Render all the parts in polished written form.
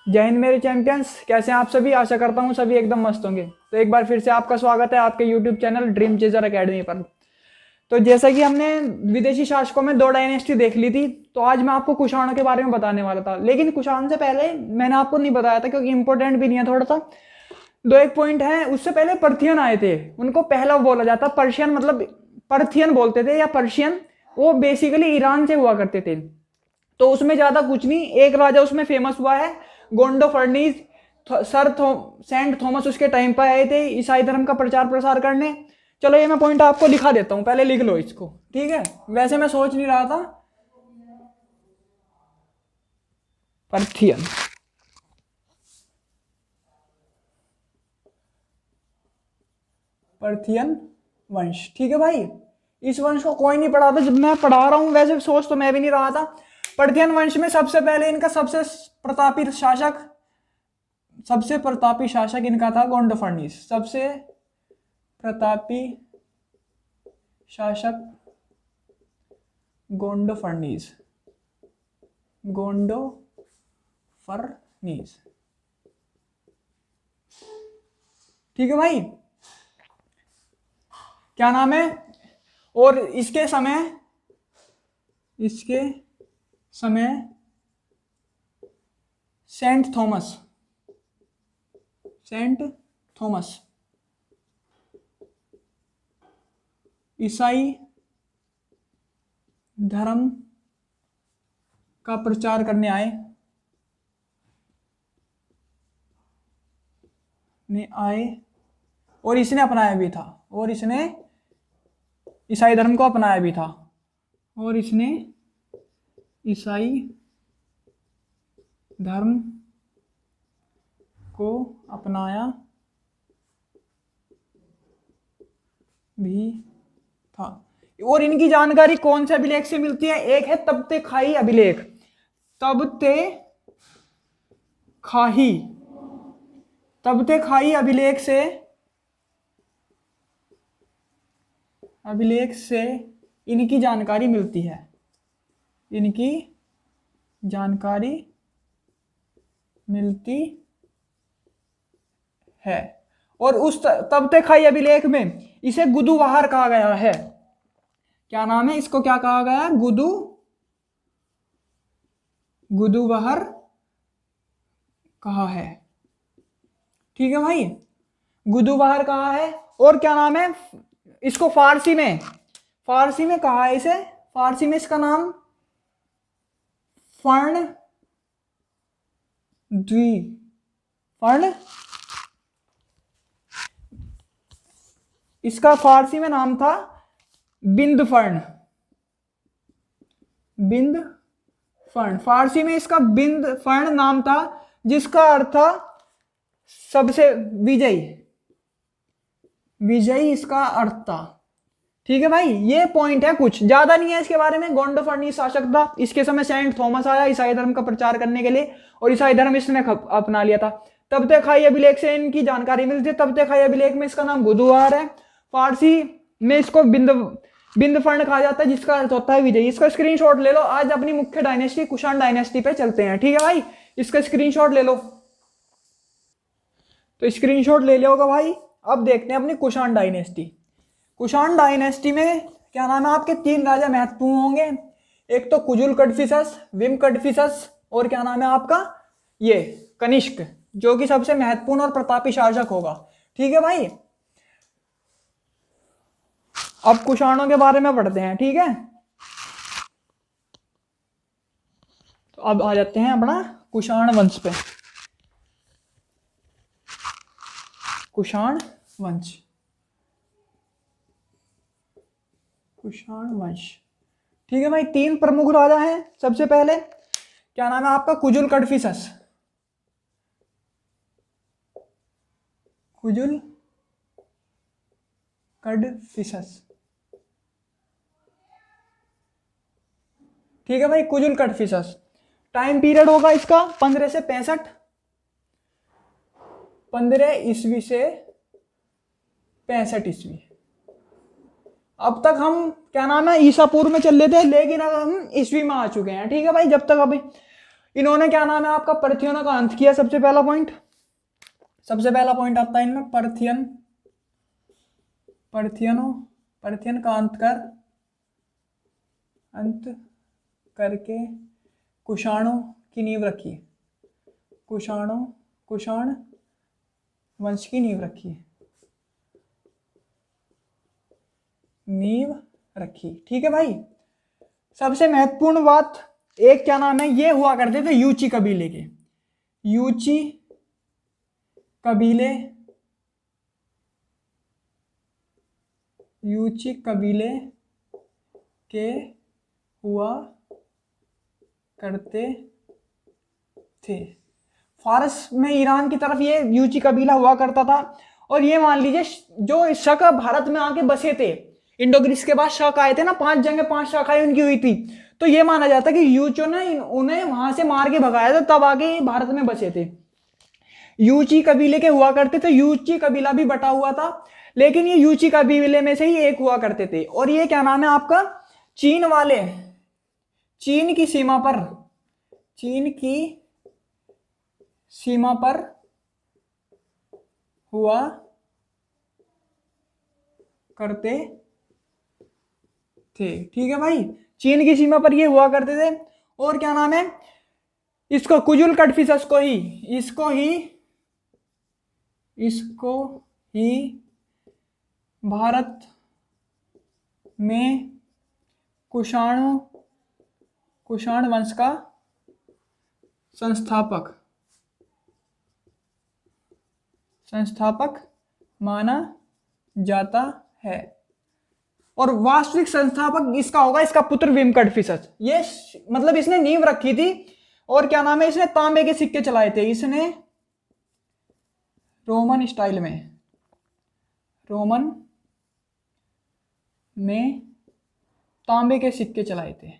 जय हिंद मेरे चैंपियंस, कैसे हैं आप सभी। आशा करता हूँ सभी एकदम मस्त होंगे। तो एक बार फिर से आपका स्वागत है आपके YouTube channel dream chaser academy पर। तो जैसा कि हमने विदेशी शासकों में 2 डायनेस्टी देख ली थी, तो आज मैं आपको कुषाणों के बारे में बताने वाला था। लेकिन कुषाण से पहले मैंने आपको नहीं बताया था, क्योंकि इंपॉर्टेंट भी नहीं है थोड़ा सा। 2 एक पॉइंट है। उससे पहले पर्थियन आए थे, उनको पहला बोला जाता। पर्शियन मतलब पर्थियन बोलते थे या पर्शियन। वो बेसिकली ईरान से हुआ करते थे। तो उसमें ज्यादा कुछ नहीं, एक राजा उसमें फेमस हुआ है, गोंडो फर्नीज। सेंट थॉमस उसके टाइम पर आए थे ईसाई धर्म का प्रचार प्रसार करने। चलो ये मैं पॉइंट आपको लिखा देता हूं, पहले लिख लो इसको, ठीक है। वैसे मैं सोच नहीं रहा था। पर्थियन, पर्थियन वंश, ठीक है भाई। इस वंश को कोई नहीं पढ़ा था, जब मैं पढ़ा रहा हूं वैसे सोच तो मैं भी नहीं रहा था। पर्थियन वंश में सबसे पहले इनका सबसे प्रतापी शासक इनका था गोंडो फर्नीस। सबसे प्रतापी शासक गोंडो फर्नीस, गोंडो फर्नीस, ठीक है भाई। क्या नाम है। और इसके समय सेंट थॉमस ईसाई धर्म का प्रचार करने आए और इसने अपनाया भी था, और इसने ईसाई धर्म को अपनाया भी था, और इसने ईसाई धर्म को अपनाया भी था। और इनकी जानकारी कौन से अभिलेख से मिलती है। एक है तबते खाई अभिलेख। तबते खाई अभिलेख से इनकी जानकारी मिलती है। इनकी जानकारी मिलती है। और उस तबते खाई अभिलेख में इसे गुदुवाहर कहा गया है। क्या नाम है इसको, क्या कहा गया। गुदुवाहर कहा है, ठीक है भाई। गुदुवाहर कहा है। और क्या नाम है इसको, फारसी में कहा है इसे। फारसी में इसका नाम फर्ण इसका फारसी में नाम था बिंदफर्ण। फारसी में इसका बिंदफर्ण नाम था, जिसका अर्थ था सबसे विजयी इसका अर्थ था, ठीक है भाई। ये पॉइंट है, कुछ ज्यादा नहीं है इसके बारे में। गोंडो फर्नीस शासक था। इसके समय सेंट थॉमस आया ईसाई धर्म का प्रचार करने के लिए, और ईसाई धर्म इसने अपना लिया था। तबते खाई अभिलेख से इनकी जानकारी मिलती है। तबते खाई अभिलेख में इसका नाम गुदुवार है। फारसी में इसको बिंदफर्ण कहा जाता है, जिसका अर्थ होता है विजयी। इसका स्क्रीनशॉट ले लो। आज अपनी मुख्य डायनेस्टी कुषाण डायनेस्टी पे चलते हैं, ठीक है भाई। इसका स्क्रीनशॉट ले लो। तो स्क्रीनशॉट ले लिया होगा भाई। अब देखते हैं अपनी कुषाण डायनेस्टी। कुषाण डायनेस्टी में क्या नाम है आपके, 3 राजा महत्वपूर्ण होंगे। एक तो कुजुल कडफिसस, विम कडफिसस, और क्या नाम है आपका ये कनिष्क, जो कि सबसे महत्वपूर्ण और प्रतापी शासक होगा, ठीक है भाई। अब कुषाणों के बारे में पढ़ते हैं, ठीक है। तो अब आ जाते हैं अपना कुषाण वंश पे। कुषाण वंश, ठीक है भाई। 3 प्रमुख राजा हैं। सबसे पहले क्या नाम है आपका, कुजुल कडफिसस। ठीक है भाई, कुजुल कडफिसस। टाइम पीरियड होगा इसका 15 से 65, 15 ईस्वी से 65 ईस्वी। अब तक हम क्या नाम है ईसा पूर्व में चल रहे थे, लेकिन अब हम ईस्वी में आ चुके हैं, ठीक है भाई। जब तक अभी इन्होंने क्या नाम है आपका, पर्थियनों का अंत किया। सबसे पहला पॉइंट आता है इनमें पर्थियन का अंत करके कुषाणों की नींव रखी, कुषाण वंश की नींव रखी। ठीक है भाई। सबसे महत्वपूर्ण बात, एक क्या नाम है, ये हुआ करते थे यूची कबीले के, यूची कबीले के हुआ करते थे। फारस में ईरान की तरफ ये यूची कबीला हुआ करता था। और ये मान लीजिए जो शक भारत में आके बसे थे, इंडो ग्रीस के बाद शक आए थे ना, 5 जंगें 5 शाखाएं उनकी हुई थी। तो ये माना जाता है कि यूचो ने उन्हें वहां से मार के भगाया था, तब आगे भारत में बसे थे। यूची कबीले के हुआ करते थे। यूची कबीला भी बटा हुआ था, लेकिन ये यूची कबीले में से ही एक हुआ करते थे। और ये क्या नाम है आपका, चीन की सीमा पर हुआ करते थे। ठीक है भाई, चीन की सीमा पर ये हुआ करते थे। और क्या नाम है, इसको कुजुल कटफिशस इसको ही भारत में कुषाण वंश का संस्थापक माना जाता है। और वास्तविक संस्थापक इसका होगा इसका पुत्र विम कटफिशस। ये मतलब इसने नींव रखी थी। और क्या नाम है, इसने तांबे के सिक्के चलाए थे। इसने रोमन स्टाइल में तांबे के सिक्के चलाए थे।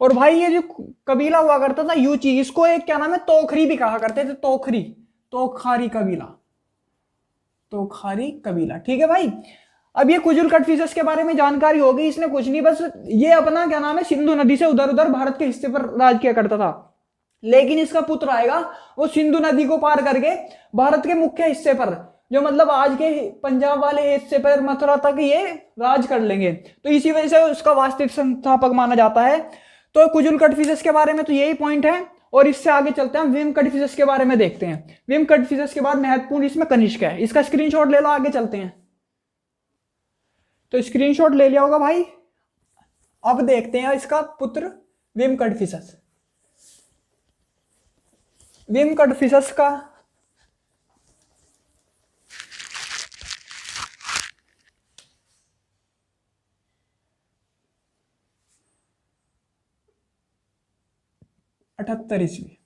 और भाई ये जो कबीला हुआ करता था यूची, इसको एक क्या नाम है, तोखरी भी कहा करते थे। तोखारी कबीला। ठीक है भाई। अब ये कुजुल कटफिशस के बारे में जानकारी होगी। इसने कुछ नहीं, बस ये अपना क्या नाम है, सिंधु नदी से उधर उधर भारत के हिस्से पर राज किया करता था। लेकिन इसका पुत्र आएगा, वो सिंधु नदी को पार करके भारत के मुख्य हिस्से पर, जो मतलब आज के पंजाब वाले हिस्से पर, मथुरा तक ये राज कर लेंगे। तो इसी वजह से उसका वास्तविक संस्थापक माना जाता है। तो कुजुल कटफिशस के बारे में तो यही पॉइंट है। और इससे आगे चलते हैं, विम कटफिशस के बारे में देखते हैं। विम कटफिशस के बाद महत्वपूर्ण इसमें कनिष्क है। इसका स्क्रीनशॉट ले लो, आगे चलते हैं। तो स्क्रीनशॉट ले लिया होगा भाई। अब देखते हैं इसका पुत्र विम कटफिशस का अठहत्तर ईस्वी।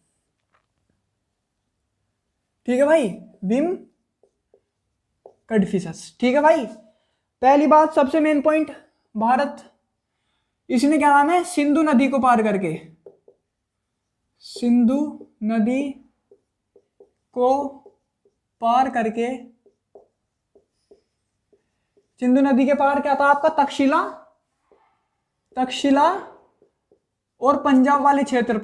ठीक है भाई, विम कटफिशस। ठीक है भाई, पहली बात, सबसे मेन पॉइंट, भारत, इसने क्या नाम है, सिंधु नदी को पार करके, सिंधु नदी के पार क्या था आपका, तक्षशिला और पंजाब वाले क्षेत्र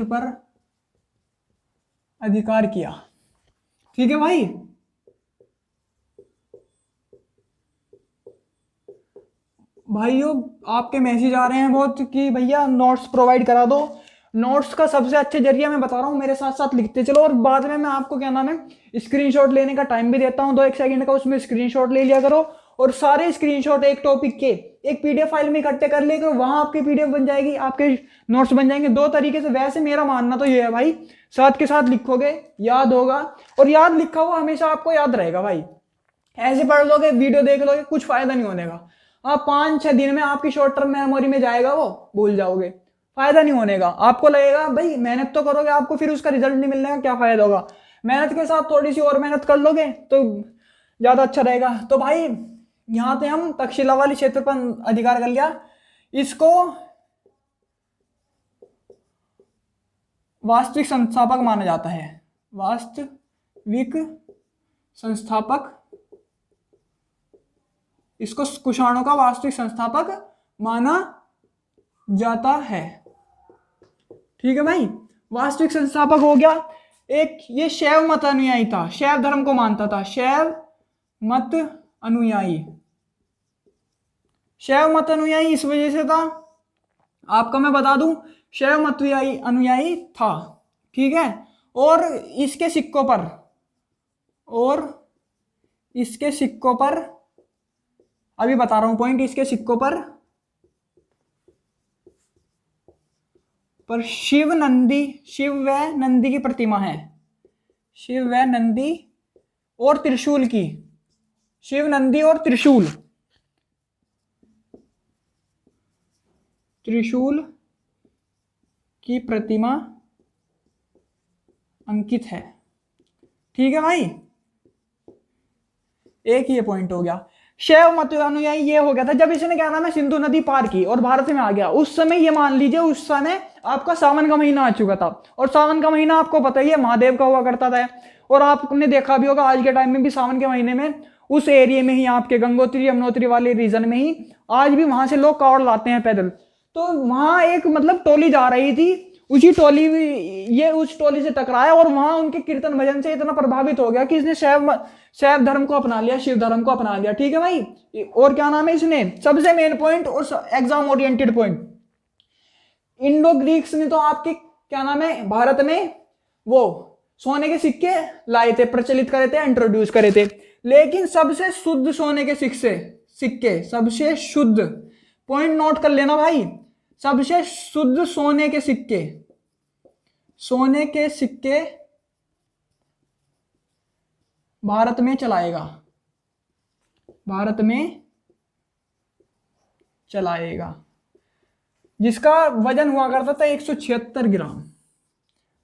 पर अधिकार किया। ठीक है भाई। भाइयों आपके मैसेज आ रहे हैं बहुत कि भैया नोट्स प्रोवाइड करा दो। नोट्स का सबसे अच्छे जरिया मैं बता रहा हूँ, मेरे साथ साथ लिखते चलो। और बाद में मैं आपको क्या नाम है, स्क्रीनशॉट लेने का टाइम भी देता हूँ, 2-1 सेकंड का, उसमें स्क्रीनशॉट ले लिया करो। और सारे स्क्रीनशॉट एक टॉपिक के एक पीडीएफ फाइल में इकट्ठे कर लेकर वहां आपकी पीडीएफ बन जाएगी, आपके नोट्स बन जाएंगे 2 तरीके से। वैसे मेरा मानना तो ये है भाई, साथ के साथ लिखोगे याद होगा, और याद लिखा हुआ हमेशा आपको याद रहेगा भाई। ऐसे पढ़ लोगे, वीडियो देख लोगे, कुछ फायदा नहीं होने का। आप 5-6 दिन में आपकी शॉर्ट टर्म मेमोरी में जाएगा, वो भूल जाओगे, फायदा नहीं होने का। आपको लगेगा भाई मेहनत तो करोगे, आपको फिर उसका रिजल्ट नहीं मिलने का, क्या फायदा होगा। मेहनत के साथ थोड़ी सी और मेहनत कर लोगे तो ज्यादा अच्छा रहेगा। तो भाई यहाँ पे हम तक्षशिला वाली क्षेत्र पर अधिकार कर लिया। इसको वास्तविक संस्थापक माना जाता है। वास्तविक संस्थापक, इसको कुषाणों का वास्तविक संस्थापक माना जाता है। ठीक है भाई, वास्तविक संस्थापक हो गया। एक ये शैव मत अनुयायी था, शैव धर्म को मानता था, शैव मत अनुयायी। शैव मत अनुयायी इस वजह से था, आपको मैं बता दूं, शैव मत अनुयायी था। ठीक है, और इसके सिक्कों पर अभी बता रहा हूं पॉइंट, इसके सिक्कों पर शिव व नंदी की प्रतिमा है। शिव व नंदी और त्रिशूल की, शिव, नंदी और त्रिशूल की प्रतिमा अंकित है। ठीक है भाई, एक ये पॉइंट हो गया। शैव मत अनुयायी ये हो गया था जब इसने क्या नाम है सिंधु नदी पार की और भारत में आ गया। उस समय ये मान लीजिए, उस समय आपका सावन का महीना आ चुका था, और सावन का महीना आपको पता ही है महादेव का हुआ करता था। और आपने देखा भी होगा आज के टाइम में भी सावन के महीने में उस एरिया में ही, आपके गंगोत्री यमुनोत्री वाले रीजन में ही आज भी वहां से लोग कावड़ लाते हैं पैदल। तो वहां एक मतलब टोली जा रही थी, उसी टोली ये उस टोली से टकराया और वहां उनके कीर्तन भजन से इतना प्रभावित हो गया कि इसने शैव धर्म को अपना लिया, शिव धर्म को अपना लिया। ठीक है भाई, और क्या नाम है, इसने सबसे मेन पॉइंट और exam oriented point, Indo Greeks ने तो आपके क्या नाम है भारत में वो सोने के सिक्के लाए थे, प्रचलित करे थे, इंट्रोड्यूस करे थे। लेकिन सबसे शुद्ध सोने के सिक्के सबसे शुद्ध, पॉइंट नोट कर लेना भाई, सबसे शुद्ध सोने के सिक्के भारत में चलाएगा, जिसका वजन हुआ करता था 176 ग्राम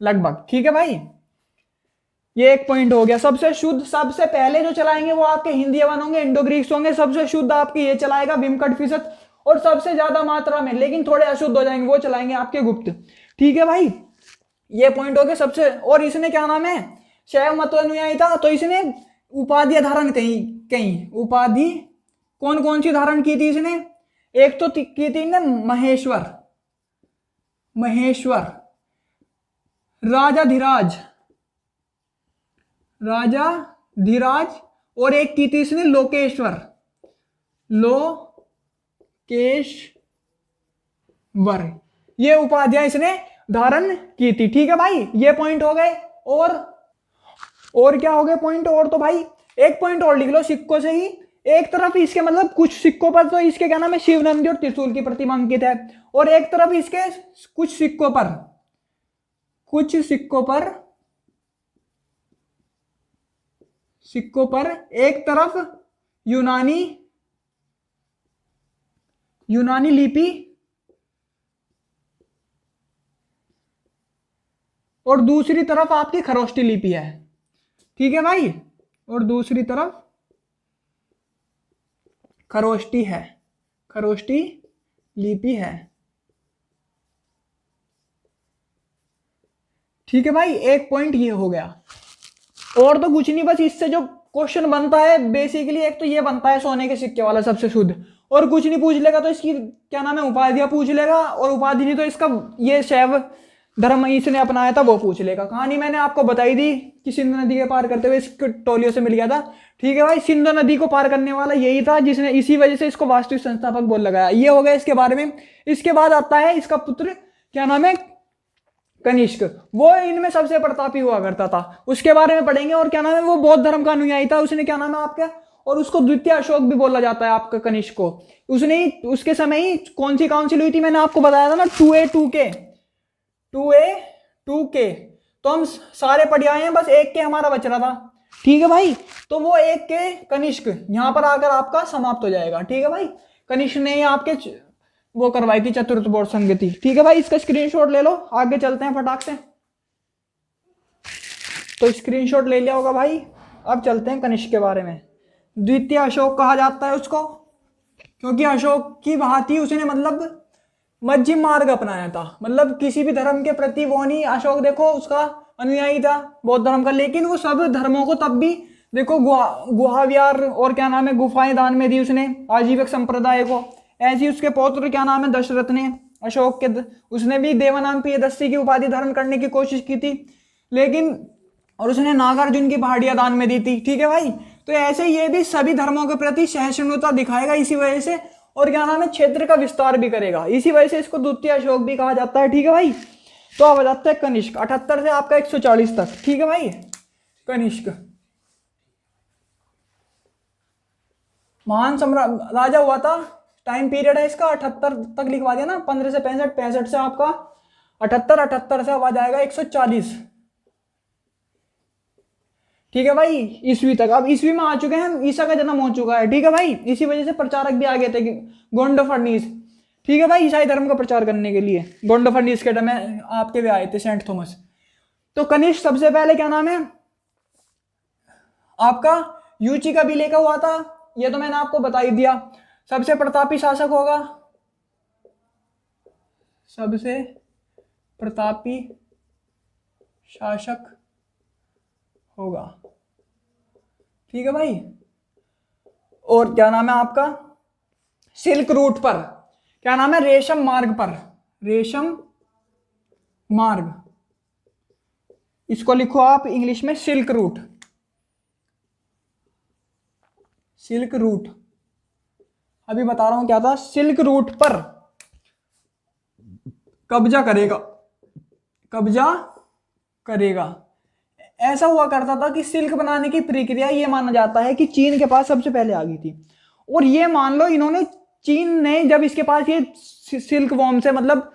लगभग। ठीक है भाई, ये एक पॉइंट हो गया। सबसे शुद्ध, सबसे पहले जो चलाएंगे वो आपके हिंदी यवन होंगे, इंडो ग्रीक्स होंगे। सबसे शुद्ध आपके ये चलाएगा विमकट फिसत, और सबसे ज्यादा मात्रा में लेकिन थोड़े अशुद्ध हो जाएंगे वो चलाएंगे आपके गुप्त। ठीक है भाई, ये पॉइंट हो गए सबसे। और इसने क्या नाम है शैव मत अनुयायी था, तो इसने उपाधियां धारण कई उपाधि कौन कौन सी धारण की थी इसने? एक तो की थी ने महेश्वर, राजाधिराज, और एक की थी इसने लोकेश्वर। ये उपाधियां इसने धारण की थी। ठीक है भाई, ये पॉइंट हो गए। और क्या हो गए पॉइंट? और तो भाई एक पॉइंट और लिख लो सिक्कों से ही। एक तरफ इसके मतलब कुछ सिक्कों पर तो इसके क्या नाम है शिव, नंदी और त्रिशूल की प्रतिमा अंकित है, और एक तरफ इसके कुछ सिक्कों पर एक तरफ यूनानी लिपि और दूसरी तरफ आपकी खरोष्टी लिपि है। ठीक है भाई, और दूसरी तरफ खरोष्टी लिपि है। ठीक है भाई, एक पॉइंट ये हो गया। और तो कुछ नहीं, बस इससे जो क्वेश्चन बनता है बेसिकली एक तो ये बनता है सोने के सिक्के वाला सबसे शुद्ध, और कुछ नहीं पूछ लेगा तो इसकी क्या नाम है उपाधियां पूछ लेगा, और उपाधि नहीं तो इसका ये शैव धर्म इसने अपनाया था वो पूछ लेगा। कहानी मैंने आपको बताई दी कि सिंधु नदी के पार करते हुए इस टोलियों से मिल गया था। ठीक है भाई, सिंधु नदी को पार करने वाला यही था जिसने, इसी वजह से इसको वास्तविक संस्थापक बोल लगाया। ये हो गया इसके बारे में। इसके बाद आता है इसका पुत्र क्या नाम है कनिष्क, वो इनमें सबसे प्रतापी हुआ करता था, उसके बारे में पढ़ेंगे। और क्या नाम है वो बौद्ध धर्म का अनुयायी था, उसने क्या नाम है आपका, और उसको द्वितीय अशोक भी बोला जाता है आपका कनिष्क को। उसने उसके समय ही कौन सी काउंसिल हुई थी, मैंने आपको बताया था ना 2A 2K, तो हम सारे पढ़ आए हैं, बस एक के हमारा बच रहा था। ठीक है भाई, तो वो एक के कनिष्क यहां पर आकर आपका समाप्त हो जाएगा। ठीक है भाई, कनिष्क ने ही आपके वो करवाई थी चतुर्थ बोर्ड संगति। ठीक है भाई, इसका स्क्रीनशॉट ले लो, आगे चलते हैं फटाक से। तो स्क्रीनशॉट ले लिया होगा भाई, अब चलते हैं कनिष्क के बारे में। द्वितीय अशोक कहा जाता है उसको, क्योंकि अशोक की वहां थी, उसने मतलब मध्यम मार्ग अपनाया था, मतलब किसी भी धर्म के प्रति वो नहीं, अशोक देखो उसका अनुयायी था बौद्ध धर्म का, लेकिन वो सब धर्मों को तब भी देखो गुहा विहार और क्या नाम है गुफाएं दान में दी उसने आजीविक संप्रदाय को। ऐसे ही उसके पौत्र क्या नाम है दशरथ ने अशोक के उसने भी देवानाम प्रियदर्शी की उपाधि धारण करने की कोशिश की थी, लेकिन और उसने नागार्जुन की पहाड़ियां दान में दी थी। ठीक है भाई, तो ऐसे ये भी सभी धर्मों के प्रति सहिष्णुता दिखाएगा इसी वजह से, और क्या नाम है क्षेत्र का विस्तार भी करेगा, इसी वजह से इसको द्वितीय अशोक भी कहा जाता है। ठीक है भाई, तो अब आ जाता है कनिष्क 78 से आपका 140 तक। ठीक है भाई, कनिष्क महान सम्राट राजा हुआ था, टाइम पीरियड है इसका 78 तक लिखवा दिया ना, 15 से 65, 65 से आपका 78, 78 से अब आ जाएगा 140। ठीक है भाई, ईस्वी तक, अब ईस्वी में आ चुके हैं, ईसा का जन्म हो चुका है। ठीक है भाई, इसी वजह से प्रचारक भी आ गए थे गोंडोफर्नीस। ठीक है भाई, ईसाई धर्म का प्रचार करने के लिए गोंडोफर्नीस के टाइम में आपके भी आए थे सेंट थॉमस। तो कनिष्क सबसे पहले क्या नाम है आपका यूची का भी लेकर हुआ था, ये तो मैंने आपको बता ही दिया। सबसे प्रतापी शासक होगा, सबसे प्रतापी शासक होगा। ठीक है भाई, और क्या नाम है आपका सिल्क रूट पर, क्या नाम है रेशम मार्ग पर, रेशम मार्ग, इसको लिखो आप इंग्लिश में सिल्क रूट, सिल्क रूट। अभी बता रहा हूं क्या था, सिल्क रूट पर कब्जा करेगा, कब्जा करेगा। ऐसा हुआ करता था कि सिल्क बनाने की प्रक्रिया ये माना जाता है कि चीन के पास सबसे पहले आ गई थी, और ये मान लो इन्होंने चीन ने जब इसके पास ये सिल्क वॉर्म से मतलब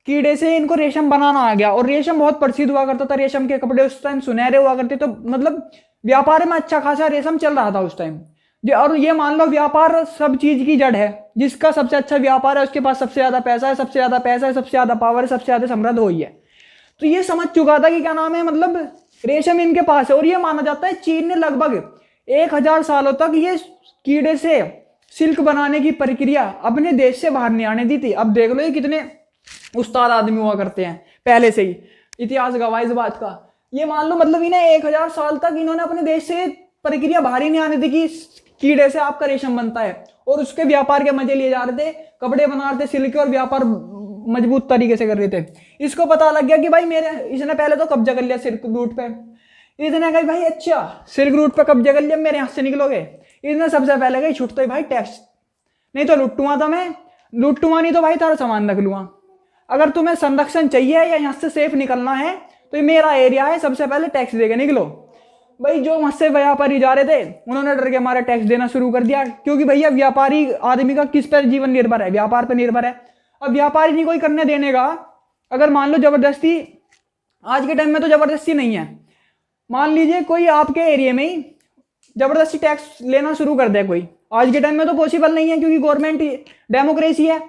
कीड़े से इनको रेशम बनाना आ गया, और रेशम बहुत प्रसिद्ध हुआ करता था, रेशम के कपड़े उस टाइम सुनहरे हुआ करते, तो मतलब व्यापार में अच्छा खासा रेशम चल रहा था उस टाइम। और ये मान लो व्यापार सब चीज की जड़ है, जिसका सबसे अच्छा व्यापार है उसके पास सबसे ज्यादा पैसा है, सबसे ज्यादा पैसा है, सबसे ज्यादा पावर है, सबसे ज्यादा समृद्ध वही है। तो ये समझ चुका था कि क्या नाम है मतलब रेशम इनके पास है, और ये माना जाता है चीन ने लगभग 1000 सालों तक ये कीड़े से सिल्क बनाने की प्रक्रिया अपने देश से बाहर नहीं आने दी थी। अब देख लो ये कितने उस्ताद आदमी हुआ करते हैं, पहले से ही इतिहास गवाह इस बात का। ये मान लो मतलब इन्हें 1000 साल तक इन्होंने अपने देश से प्रक्रिया बाहर ही नहीं आने दी कि कीड़े से आपका रेशम बनता है, और उसके व्यापार के मजे लिए जा रहे थे, कपड़े बना रहे थे सिल्क के, और व्यापार मजबूत तरीके से कर रहे थे। इसको पता लग गया कि भाई मेरे इसने पहले तो कब्जा कर लिया सिल्क रूट पे, इसने कहा भाई अच्छा सिल्क रूट पे कब्जा कर लिया, मेरे हाथ से निकलोगे। इसने सबसे पहले कही छूट तो भाई टैक्स, नहीं तो लुटूंगा, तो मैं लुटूंगा, नहीं तो भाई तारा सामान रख लूंगा। अगर तुम्हें संरक्षण चाहिए या यहाँ से सेफ निकलना है तो ये मेरा एरिया है, सबसे पहले टैक्स देके निकलो। भाई जो मुझसे व्यापारी जा रहे थे उन्होंने डर के मारे टैक्स देना शुरू कर दिया, क्योंकि भैया व्यापारी आदमी का किस पर जीवन निर्भर है, व्यापार पर निर्भर है। अब व्यापारी नहीं कोई करने देने का, अगर मान लो जबरदस्ती, आज के टाइम में तो जबरदस्ती नहीं है, मान लीजिए कोई आपके एरिया में ही जबरदस्ती टैक्स लेना शुरू कर दे कोई, आज के टाइम में तो पॉसिबल नहीं है क्योंकि गवर्नमेंट डेमोक्रेसी है।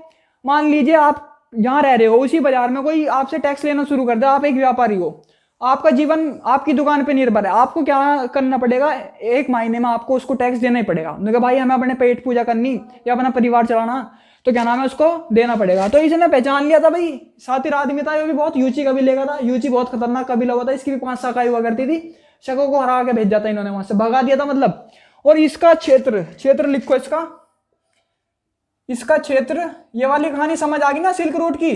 मान लीजिए आप जहाँ रह रहे हो उसी बाजार में कोई आपसे टैक्स लेना शुरू कर दे, आप एक व्यापारी हो, आपका जीवन आपकी दुकान पे निर्भर है, आपको क्या करना पड़ेगा, एक महीने में आपको उसको टैक्स देना ही पड़ेगा। क्योंकि भाई हमें अपने पेट पूजा करनी या अपना परिवार चलाना, तो क्या नाम है उसको देना पड़ेगा। तो इसने पहचान लिया था भाई, सातिर आदमी था, ये भी बहुत यूची कबीले का था, यूची बहुत खतरनाक कबीला हुआ था, इसकी भी 5 शाखाएं हुआ करती थी, शकों को हरा के भेजा था इन्होंने, वहां से भगा दिया था मतलब। और इसका क्षेत्र लिखो, इसका क्षेत्र, ये वाली कहानी समझ आ गई ना सिल्क रूट की,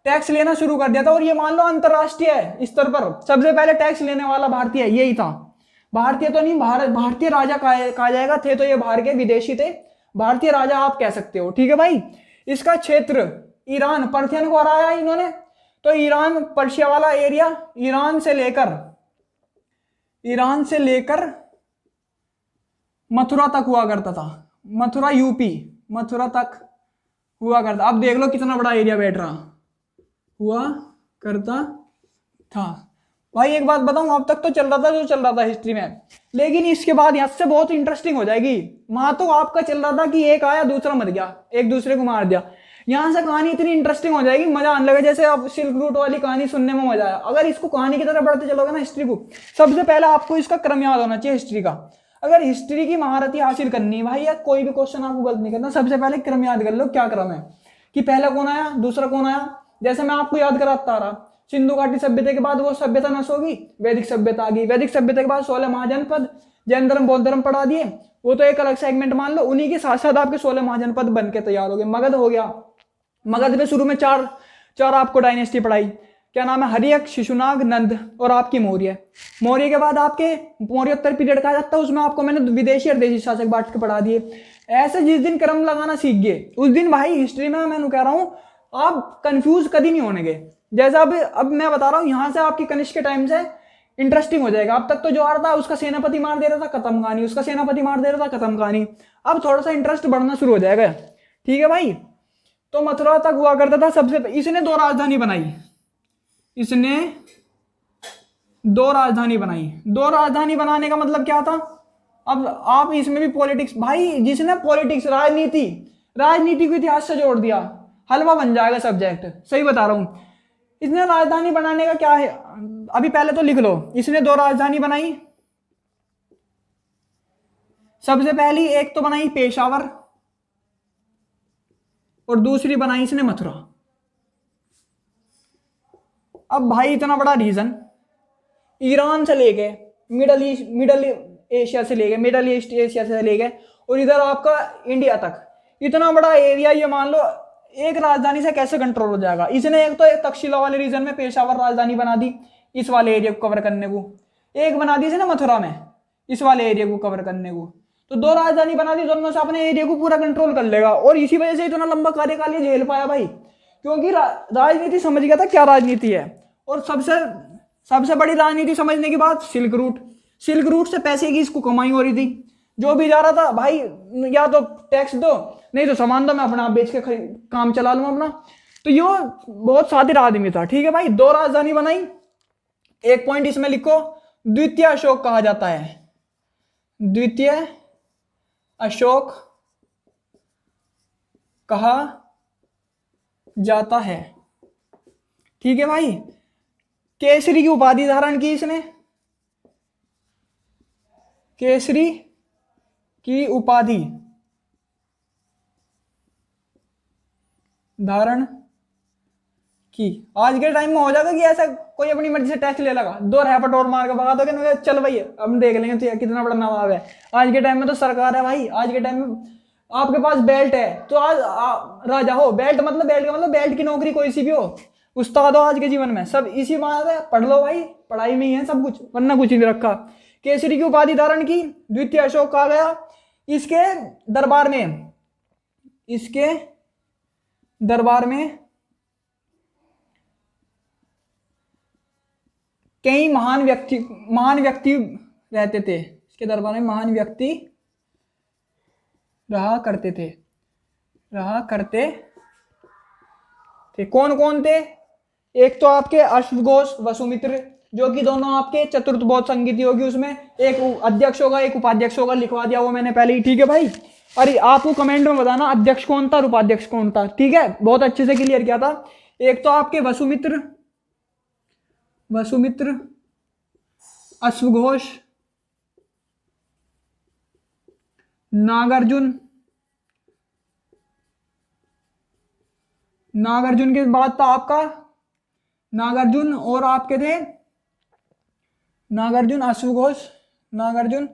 टैक्स लेना शुरू कर दिया था। और ये मान लो अंतरराष्ट्रीय स्तर पर सबसे पहले टैक्स लेने वाला भारतीय यही था, भारतीय तो नहीं, भारतीय राजा कहा जाएगा, थे तो ये बाहर के विदेशी थे, भारतीय राजा आप कह सकते हो। ठीक है भाई, इसका क्षेत्र ईरान, पर्थियन को हराया इन्होंने, तो ईरान पर्शिया वाला एरिया, ईरान से लेकर मथुरा तक हुआ करता था, मथुरा यूपी, मथुरा तक हुआ करता। अब देख लो कितना बड़ा एरिया बैठ रहा हुआ करता था। भाई एक बात बताऊं, अब तक तो चल रहा था जो चल रहा था हिस्ट्री में, लेकिन इसके बाद यहाँ से बहुत इंटरेस्टिंग हो जाएगी। वहां तो आपका चल रहा था कि एक आया दूसरा मर गया, एक दूसरे को मार दिया, यहाँ से कहानी इतनी इंटरेस्टिंग हो जाएगी, मजा आने लगा। जैसे अब सिल्क रूट वाली कहानी सुनने में मजा आया, अगर इसको कहानी की तरह बढ़ते चलोगे ना हिस्ट्री को, सबसे पहले आपको इसका क्रम याद होना चाहिए हिस्ट्री का। अगर हिस्ट्री की महारती हासिल करनी है भाई, या कोई भी क्वेश्चन आपको गलत नहीं करना, सबसे पहले क्रम याद कर लो क्या क्रम है। कि पहला कौन आया, दूसरा कौन आया। जैसे मैं आपको याद कराता आ रहा, सिंधु घाटी सभ्यता के बाद वो सभ्यता नष्ट होगी, वैदिक सभ्यता आ गई। वैदिक सभ्यता के बाद 16 महाजनपद, जैन धर्म बौद्ध धर्म पढ़ा दिए, वो तो एक अलग सेगमेंट मान लो। उन्हीं के साथ साथ आपके 16 महाजनपद बन के तैयार हो गए। मगध हो गया, मगध में शुरू में चार आपको डायनेस्टी पढ़ाई, क्या नाम है, हर्यक, शिशुनाग, नंद और आपकी मौर्य। मौर्य के बाद आपके मौर्योत्तर पीरियड कहा जाता है, उसमें आपको मैंने विदेशी और देशी शासक बांट के पढ़ा दिए। ऐसे जिस दिन क्रम लगाना सीख गए उस दिन भाई हिस्ट्री में मैं कह रहा हूं आप कंफ्यूज कभी नहीं होने गए। जैसा अब मैं बता रहा हूं, यहां से आपकी कनिष्क के टाइम से इंटरेस्टिंग हो जाएगा। अब तक तो जो आ रहा था उसका सेनापति मार दे रहा था, खत्म कहानी, उसका सेनापति मार दे रहा था, खत्म कहानी। अब थोड़ा सा इंटरेस्ट बढ़ना शुरू हो जाएगा। ठीक है भाई, तो मथुरा तक हुआ करता था सबसे। इसने 2 राजधानी बनाई, इसने 2 राजधानी बनाई। 2 राजधानी बनाने का मतलब क्या था। अब आप इसमें भी पॉलिटिक्स, भाई जिसने पॉलिटिक्स राजनीति को इतिहास से जोड़ दिया, हलवा बन जाएगा सब्जेक्ट। सही बता रहा हूं। इसने राजधानी बनाने का क्या है, अभी पहले तो लिख लो। इसने 2 राजधानी बनाई। सबसे पहली एक तो बनाई पेशावर और दूसरी बनाई इसने मथुरा। अब भाई इतना बड़ा रीजन, ईरान से लेके मिडल एशिया से लेके, मिडल ईस्ट एशिया से लेके और इधर आपका इंडिया तक, इतना बड़ा एरिया, ये मान लो एक राजधानी से कैसे कंट्रोल हो जाएगा। इसने एक तो एक तक्षशिला वाले रीजन में पेशावर राजधानी बना दी इस वाले एरिया को कवर करने को, एक बना दी इसने मथुरा में इस वाले एरिया को कवर करने को। तो 2 राजधानी बना दी, दोनों से अपने एरिया को पूरा कंट्रोल कर लेगा। और इसी वजह से इतना लंबा कार्यकाल ये झेल पाया भाई, क्योंकि राजनीति समझ गया था क्या राजनीति है। और सबसे बड़ी राजनीति समझने के बाद सिल्क रूट से पैसे की इसको कमाई हो रही थी। जो भी जा रहा था भाई, या तो टैक्स दो, नहीं तो सामान दो, मैं अपना बेच के काम चला लूं अपना। तो ये बहुत सादिर आदमी था। ठीक है भाई, 2 राजधानी बनाई। एक पॉइंट इसमें लिखो, द्वितीय अशोक कहा जाता है, द्वितीय अशोक कहा जाता है। ठीक है भाई, केसरी की उपाधि धारण की इसने, केसरी की उपाधि धारण की। आज के टाइम में हो जाएगा कि ऐसा कोई अपनी मर्जी से टैक्स ले लगा, 2 रैपट और मार के भगा दोगे, चल भाई हम देख लेंगे तो कितना बड़ा नवाब है। आज के टाइम में तो सरकार है भाई। आज के टाइम में आपके पास बेल्ट है तो आज राजा हो। बेल्ट का मतलब बेल्ट की नौकरी कोई सी भी हो, उस्ताद हो आज के जीवन में, सब इसी बात है। पढ़ लो भाई, पढ़ाई में ही है सब कुछ, वरना कुछ नहीं रखा। केसरी की उपाधि धारण की, द्वितीय अशोक कहा गया। इसके दरबार में कई महान व्यक्ति रहते थे। इसके दरबार में महान व्यक्ति रहा करते थे। कौन कौन थे। एक तो आपके अश्वघोष, वसुमित्र, जो कि दोनों आपके चतुर्थ बौद्ध संगीति होगी, उसमें एक अध्यक्ष होगा एक उपाध्यक्ष होगा, लिखवा दिया वो मैंने पहले ही। ठीक है भाई, अरे आपको कमेंट में बताना अध्यक्ष कौन था और उपाध्यक्ष कौन था। ठीक है, बहुत अच्छे से क्लियर किया था। एक तो आपके वसुमित्र, अश्वघोष, नागार्जुन के बाद था आपका नागार्जुन, और आपके थे नागार्जुन, अश्वघोष, नागार्जुन।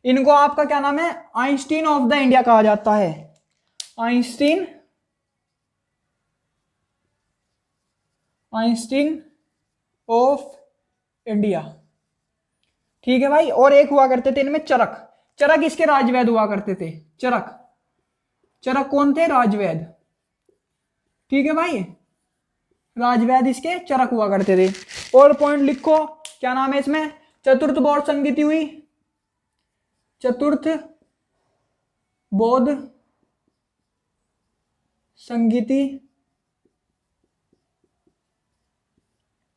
इनको आपका क्या नाम है, आइंस्टीन ऑफ द इंडिया कहा जाता है। Einstein of India. ठीक है भाई, और एक हुआ करते थे इनमें चरक इसके राजवैद हुआ करते थे। चरक कौन थे, राजवैद। ठीक है भाई, राजवैद इसके चरक हुआ करते थे। और पॉइंट लिखो, क्या नाम है इसमें, चतुर्थ बौद्ध संगीति हुई, चतुर्थ बौद्ध संगीति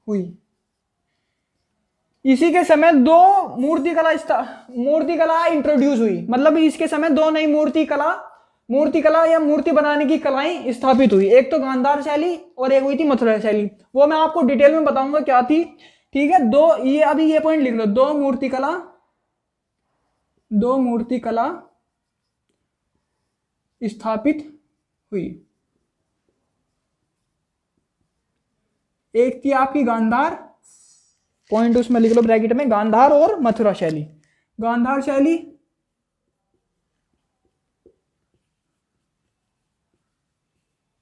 हुई। इसी के समय 2 मूर्तिकला इंट्रोड्यूस हुई। मतलब इसके समय 2 नई मूर्तिकला या मूर्ति बनाने की कलाएं स्थापित हुई। एक तो गांधार शैली और एक हुई थी मथुरा शैली। वो मैं आपको डिटेल में बताऊंगा क्या थी। ठीक है, अभी ये पॉइंट लिख लो, 2 मूर्तिकला स्थापित हुई। एक थी आपकी गांधार, पॉइंट उसमें लिख लो ब्रैकेट में, गांधार और मथुरा शैली। गांधार शैली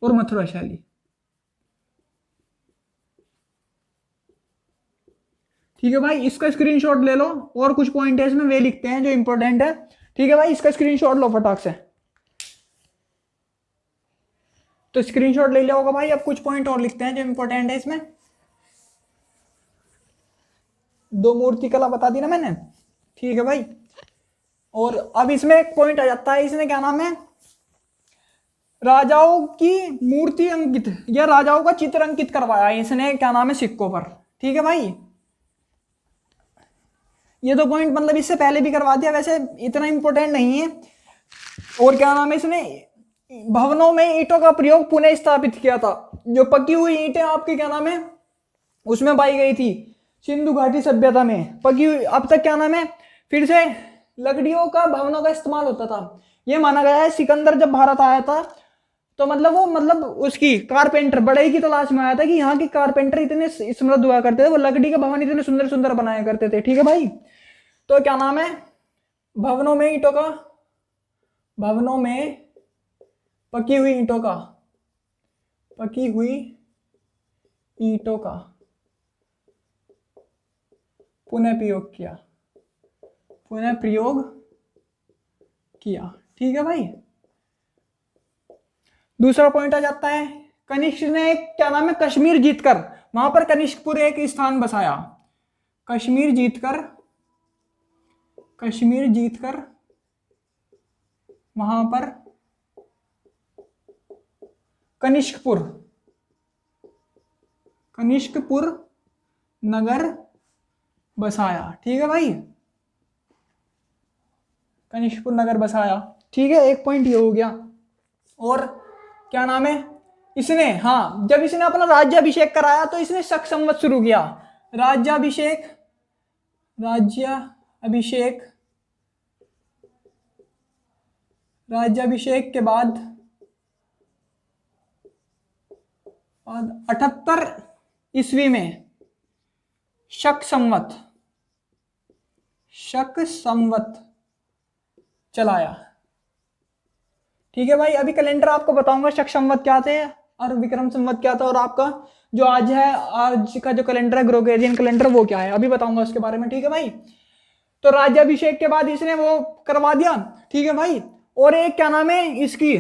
और मथुरा शैली। ठीक है भाई, इसका स्क्रीनशॉट ले लो, और कुछ पॉइंट है इसमें वे लिखते हैं जो इंपॉर्टेंट है। ठीक है भाई, इसका स्क्रीनशॉट लो फटाक से। तो स्क्रीनशॉट ले लिया होगा भाई। अब कुछ पॉइंट और लिखते हैं जो इंपॉर्टेंट है इसमें। दो मूर्ति कला बता दी ना मैंने। ठीक है भाई, और अब इसमें एक पॉइंट आ जाता है, इसने क्या नाम है, राजाओं की मूर्ति अंकित या राजाओं का चित्र अंकित करवाया इसने, क्या नाम है, सिक्कों पर। ठीक है भाई, ये दो पॉइंट मतलब इससे पहले भी करवा दिया, वैसे इतना इंपॉर्टेंट नहीं है। और क्या नाम है, इसने भवनों में ईंटों का प्रयोग पुनः स्थापित किया था। जो पकी हुई ईंटें आपकी क्या नाम है उसमें पाई गई थी सिंधु घाटी सभ्यता में पकी हुई, अब तक क्या नाम है फिर से लकड़ियों का भवनों का इस्तेमाल होता था। ये माना गया है सिकंदर जब भारत आया था तो मतलब वो मतलब उसकी कारपेंटर बढ़ई की तलाश में आया था कि यहाँ के कारपेंटर इतने समृद्ध हुआ करते थे, वो लकड़ी के भवन इतने सुंदर सुंदर बनाया करते थे। ठीक है भाई, तो क्या नाम है, भवनों में ईंटों का, भवनों में पकी हुई ईंटों का, पकी हुई ईंटों का पुनः प्रयोग किया, पुनः प्रयोग किया। ठीक है भाई, दूसरा पॉइंट आ जाता है, कनिष्क ने क्या नाम है कश्मीर जीतकर वहां पर कनिष्कपुर एक स्थान बसाया। कश्मीर जीतकर, कश्मीर जीतकर वहां पर कनिष्कपुर, कनिष्कपुर नगर बसाया। ठीक है भाई, कनिष्कपुर नगर बसाया। ठीक है, एक पॉइंट ये हो गया। और क्या नाम है, इसने हाँ जब इसने अपना राज्याभिषेक कराया तो इसने शक संवत शुरू किया। राज्याभिषेक, राज्याभिषेक, राज्याभिषेक के बाद 78 ईस्वी में शक संवत, शक संवत चलाया। ठीक है भाई, अभी कैलेंडर आपको बताऊंगा शक संवत क्या थे और विक्रम संवत क्या था, और आपका जो आज है, आज का जो कैलेंडर है ग्रेगोरियन कैलेंडर वो क्या है, अभी बताऊंगा उसके बारे में। ठीक है भाई, तो राज्याभिषेक के बाद इसने वो करवा दिया। ठीक है भाई, और एक क्या नाम है इसकी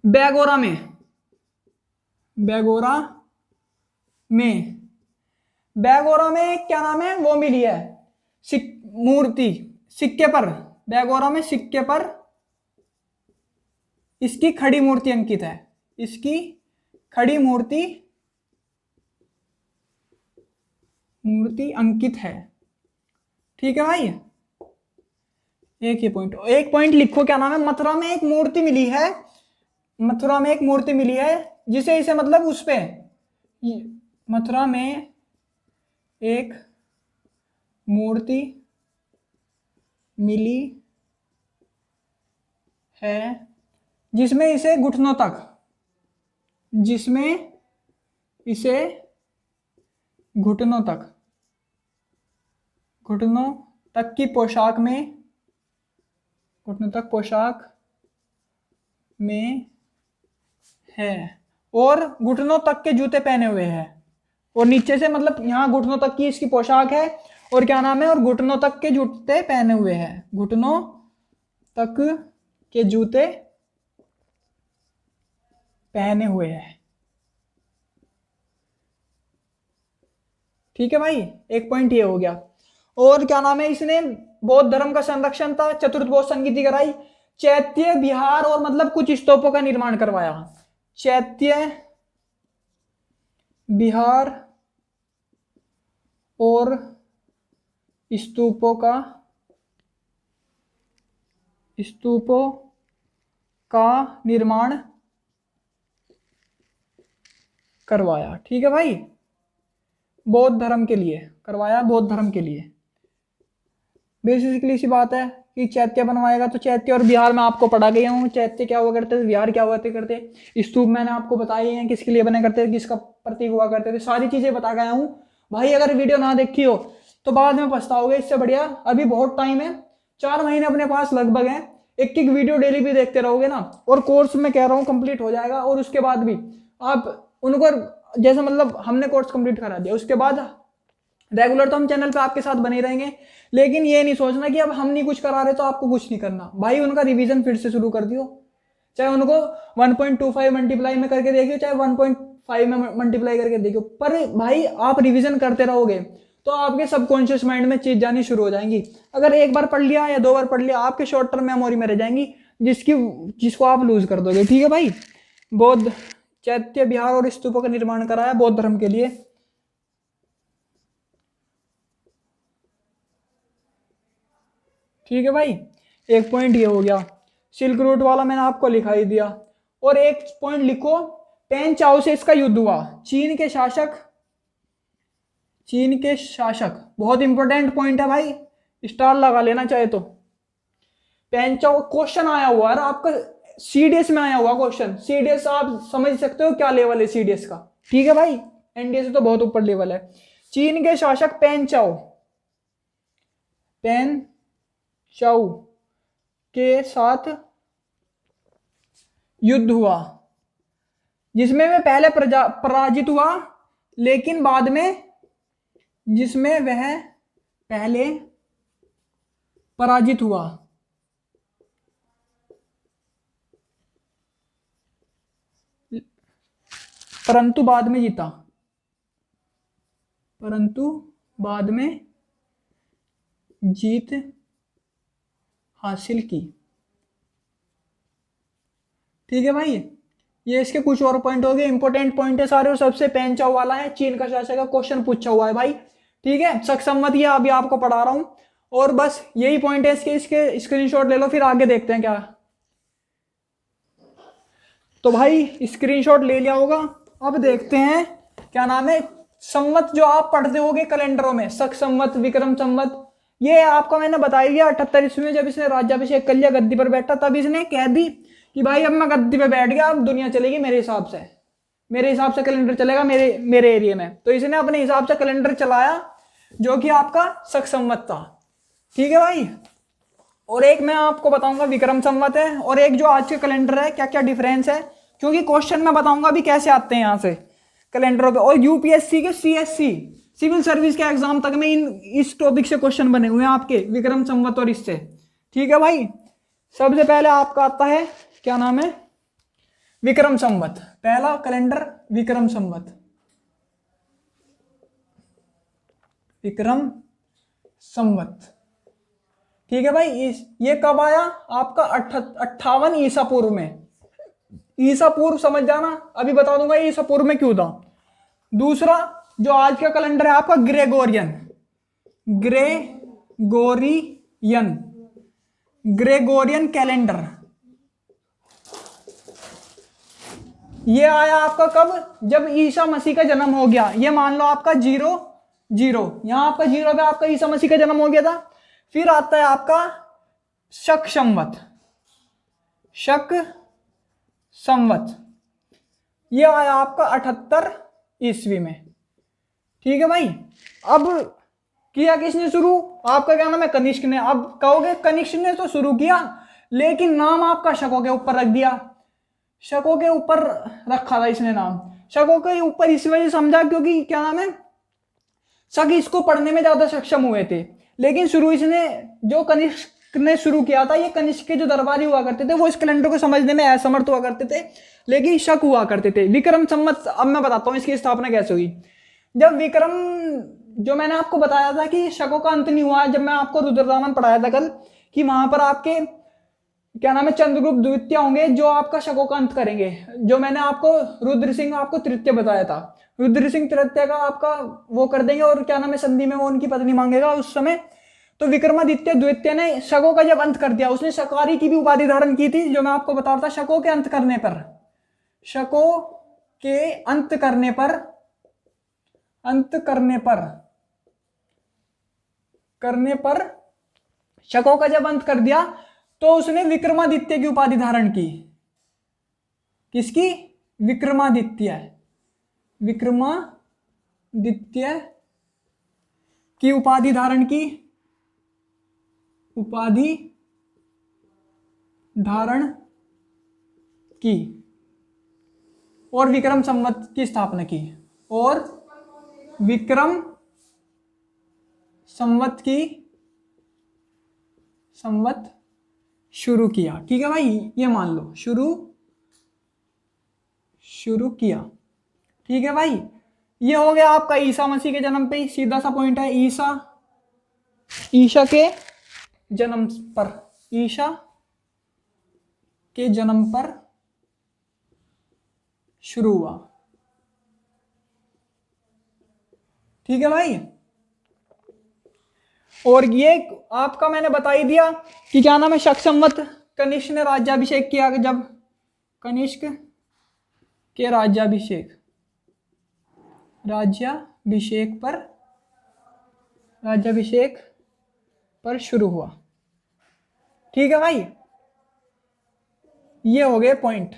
बैगोरा में, बैगोरा में, बैगोरा में क्या नाम है वो मिली है मूर्ति सिक्के पर, बैगोरा में सिक्के पर इसकी खड़ी मूर्ति अंकित है, इसकी खड़ी मूर्ति, मूर्ति अंकित है। ठीक है भाई, एक ये पॉइंट, एक पॉइंट लिखो, क्या नाम है मथुरा में एक मूर्ति मिली है, मथुरा में एक मूर्ति मिली है जिसे इसे मतलब उस पे, मथुरा में एक मूर्ति मिली है जिसमें इसे घुटनों तक, जिसमें इसे घुटनों तक, घुटनों तक की पोशाक में, घुटनों तक पोशाक में है और घुटनों तक के जूते पहने हुए हैं, और नीचे से मतलब यहाँ घुटनों तक की इसकी पोशाक है और क्या नाम है, और घुटनों तक के जूते पहने हुए हैं, घुटनों तक के जूते पहने हुए हैं। ठीक है भाई, एक पॉइंट ये हो गया। और क्या नाम है, इसने बौद्ध धर्म का संरक्षण था, चतुर्थ बौद्ध संगीति कराई, चैत्य विहार और मतलब कुछ स्तूपों का निर्माण करवाया, चैत्य विहार और स्तूपों का, स्तूपों का निर्माण करवाया। ठीक है भाई, बौद्ध धर्म के लिए करवाया, बौद्ध धर्म के लिए बेसिकली सी बात है। कि चैत्य बनवाएगा, तो चैत्य और बिहार में आपको पढ़ा गया हूँ, चैत्य क्या हुआ करते थे, बिहार क्या हुआ करते, स्तूप मैंने आपको बताए हैं किसके लिए बने करते थे, किसका प्रतीक हुआ करते थे, सारी चीजें बता गया हूँ भाई। अगर वीडियो ना देखी हो तो बाद में पछताओगे, इससे बढ़िया अभी बहुत टाइम है, 4 महीने अपने पास लगभग है, एक एक वीडियो डेली भी देखते रहोगे ना, और कोर्स में कह रहा हूँ कंप्लीट हो जाएगा, और उसके बाद भी आप उनको जैसे मतलब हमने कोर्स कंप्लीट करा दिया, उसके बाद रेगुलर तो हम चैनल पे आपके साथ बने रहेंगे, लेकिन ये नहीं सोचना कि अब हम नहीं कुछ करा रहे तो आपको कुछ नहीं करना भाई। उनका रिवीजन फिर से शुरू कर दियो, चाहे उनको 1.25 मल्टीप्लाई में करके देखियो, चाहे 1.5 में मल्टीप्लाई करके देखियो, पर भाई आप रिवीजन करते रहोगे तो आपके सबकॉन्शियस माइंड में चीज जानी शुरू हो जाएंगी। अगर एक बार पढ़ लिया या 2 बार पढ़ लिया, आपके शॉर्ट टर्म मेमोरी में रह जाएंगी, जिसको आप लूज कर दोगे। ठीक है भाई। बौद्ध चैत्य विहार और स्तूपों का निर्माण कराया बौद्ध धर्म के लिए। ठीक है भाई, एक पॉइंट ये हो गया, सिल्क रूट वाला मैंने आपको लिखा ही दिया। और एक पॉइंट लिखो, पेन चाओ से इसका युद्ध हुआ, चीन के शासक, बहुत इंपॉर्टेंट पॉइंट है भाई, स्टार लगा लेना चाहे तो। पेन चाओ क्वेश्चन आया हुआ है आपका, सीडीएस में आया हुआ क्वेश्चन, सीडीएस आप समझ सकते हो क्या लेवल है सीडीएस का। ठीक है भाई, एनडीए से तो बहुत ऊपर लेवल है। चीन के शासक पेन चाओ के साथ युद्ध हुआ, जिसमें वह पहले पराजित हुआ, लेकिन बाद में जिसमें वह पहले पराजित हुआ, परंतु बाद में जीता, परंतु बाद में जीत हासिल की। ठीक है भाई, ये इसके कुछ और पॉइंट हो गए, इंपॉर्टेंट पॉइंट है सारे, और सबसे पेन चाओ वाला है, चीन का शासक का क्वेश्चन पूछा हुआ है भाई। ठीक है, संमत ये अभी आपको पढ़ा रहा हूं, और बस यही पॉइंट है इसके स्क्रीनशॉट ले लो, फिर आगे देखते हैं क्या। तो भाई स्क्रीनशॉट ले लिया होगा, अब देखते हैं क्या नाम है, संवत जो आप पढ़ते होगे कैलेंडरों में, शक संवत, विक्रम संवत, ये आपको मैंने बताया गया 78 ईस्वी में जब इसने राज्याभिषेक कर लिया, गद्दी पर बैठा, तब इसने कह दी कि भाई अब मैं गद्दी पे बैठ गया, अब दुनिया चलेगी मेरे हिसाब से कैलेंडर चलेगा मेरे एरिया में। तो इसने अपने हिसाब से कैलेंडर चलाया, जो कि आपका शक संवत था। ठीक है भाई, और एक मैं आपको बताऊंगा विक्रम संवत है, और एक जो आज के कैलेंडर है क्या क्या डिफरेंस है, क्योंकि क्वेश्चन मैं बताऊंगा अभी कैसे आते हैं यहाँ से कैलेंडरों पे, और यूपीएससी के सीएससी सिविल सर्विस के एग्जाम तक में इस टॉपिक से क्वेश्चन बने हुए हैं आपके, विक्रम संवत और इससे। ठीक है भाई, सबसे पहले आपका आता है क्या नाम है, विक्रम संवत, पहला कैलेंडर विक्रम संवत, विक्रम संवत। ठीक है भाई, ये कब आया आपका 58 ईसा पूर्व में, ईसा पूर्व समझ जाना, अभी बता दूंगा ईसा पूर्व में क्यों था। दूसरा जो आज का कैलेंडर है आपका ग्रेगोरियन कैलेंडर, ये आया आपका कब, जब ईसा मसीह का जन्म हो गया, ये मान लो आपका 0 यहां आपका 0 पे आपका ईसा मसीह का जन्म हो गया था। फिर आता है आपका शक संवत, ये आया आपका 78 ईस्वी में। ठीक है भाई, अब किया किसने शुरू, आपका क्या नाम है, कनिष्क ने। अब कहोगे कनिष्क ने तो शुरू किया, लेकिन नाम आपका शकों के ऊपर रख दिया, शकों के ऊपर रखा था इसने नाम, शकों के ऊपर इस वजह समझा क्योंकि क्या नाम है, शक इसको पढ़ने में ज्यादा सक्षम हुए थे। लेकिन शुरू इसने जो कनिष्क ने शुरू किया था, ये कनिष्क के जो दरबारी हुआ करते थे वो इस कैलेंडर को समझने में असमर्थ हुआ करते थे, लेकिन शक हुआ करते थे। विक्रम संवत, अब मैं बताता हूं इसकी स्थापना कैसे हुई। जब विक्रम, जो मैंने आपको बताया था कि शकों का अंत नहीं हुआ, जब मैं आपको रुद्रदामन पढ़ाया था कल, कि वहां पर आपके क्या नाम है चंद्रगुप्त द्वितीय होंगे जो आपका शकों का अंत करेंगे, जो मैंने आपको रुद्र सिंह आपको तृतीय बताया था, रुद्र सिंह तृतीय का आपका वो कर देंगे, और क्या नाम है संधि में वो उनकी पत्नी मांगेगा उस समय। तो विक्रमादित्य द्वितीय ने शकों का जब अंत कर दिया, उसने शकारी की भी उपाधि धारण की थी, जो मैं आपको बता रहा था, शकों के अंत करने पर शकों का जब अंत कर दिया तो उसने विक्रमादित्य की उपाधि धारण की। किसकी? विक्रमादित्य। विक्रमादित्य की उपाधि धारण की, उपाधि धारण की, और विक्रम संवत की स्थापना की, और विक्रम संवत शुरू किया। ठीक है भाई, ये मान लो शुरू किया। ठीक है भाई, ये हो गया आपका ईसा मसीह के जन्म पे, सीधा सा पॉइंट है। ईसा के जन्म पर शुरू हुआ। ठीक है भाई, और ये आपका मैंने बता ही दिया कि क्या नाम है, शक संवत कनिष्क ने राज्याभिषेक किया। जब कनिष्क के राज्याभिषेक पर शुरू हुआ। ठीक है भाई, ये हो गए पॉइंट।